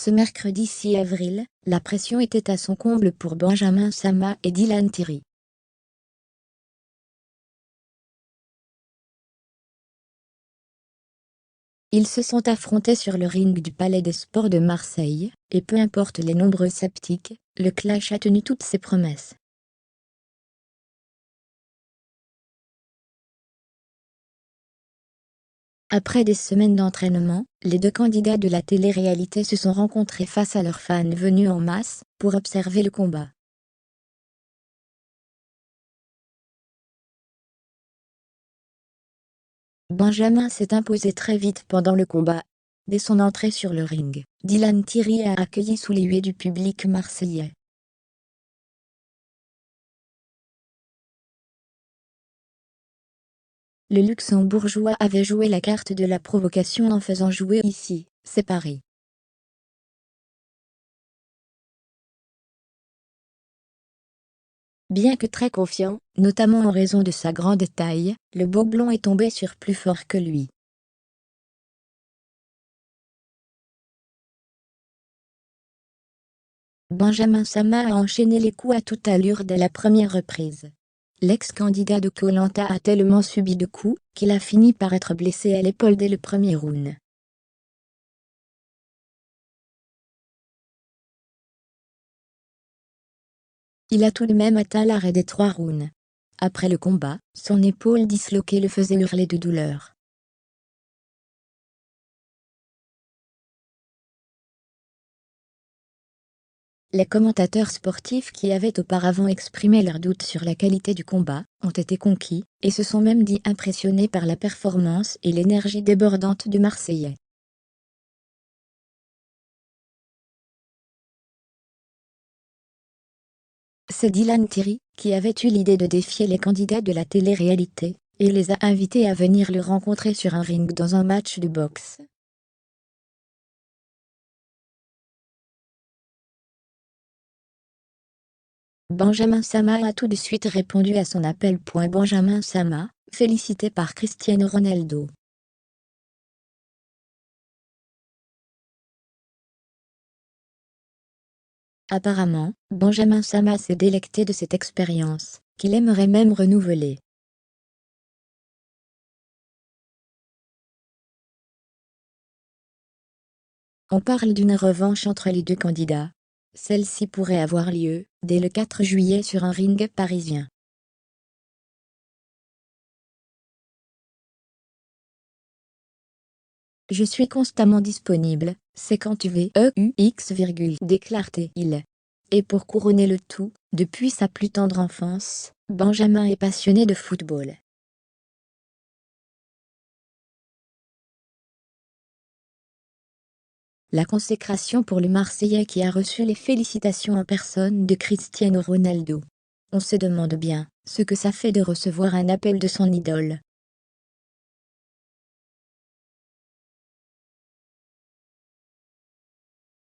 Ce mercredi 6 avril, la pression était à son comble pour Benjamin Sama et Dylan Thierry. Ils se sont affrontés sur le ring du Palais des Sports de Marseille, et peu importe les nombreux sceptiques, le clash a tenu toutes ses promesses. Après des semaines d'entraînement, les deux candidats de la télé-réalité se sont rencontrés face à leurs fans venus en masse pour observer le combat. Benjamin s'est imposé très vite pendant le combat. Dès son entrée sur le ring, Dylan Thierry a accueilli sous les huées du public marseillais. Le Luxembourgeois avait joué la carte de la provocation en faisant jouer ici, c'est Paris. Bien que très confiant, notamment en raison de sa grande taille, le beau blond est tombé sur plus fort que lui. Benjamin Sama a enchaîné les coups à toute allure dès la première reprise. L'ex-candidat de Koh Lanta a tellement subi de coups qu'il a fini par être blessé à l'épaule dès le premier round. Il a tout de même atteint l'arrêt des 3 rounds. Après le combat, son épaule disloquée le faisait hurler de douleur. Les commentateurs sportifs qui avaient auparavant exprimé leurs doutes sur la qualité du combat ont été conquis, et se sont même dit impressionnés par la performance et l'énergie débordante du Marseillais. C'est Dylan Thierry qui avait eu l'idée de défier les candidats de la télé-réalité, et les a invités à venir le rencontrer sur un ring dans un match de boxe. Benjamin Sama a tout de suite répondu à son appel. Benjamin Sama, félicité par Cristiano Ronaldo. Apparemment, Benjamin Sama s'est délecté de cette expérience, qu'il aimerait même renouveler. On parle d'une revanche entre les deux candidats. Celle-ci pourrait avoir lieu, dès le 4 juillet sur un ring parisien. Je suis constamment disponible, c'est quand tu veux, déclare-t-il. Et pour couronner le tout, depuis sa plus tendre enfance, Benjamin est passionné de football. La consécration pour le Marseillais qui a reçu les félicitations en personne de Cristiano Ronaldo. On se demande bien ce que ça fait de recevoir un appel de son idole.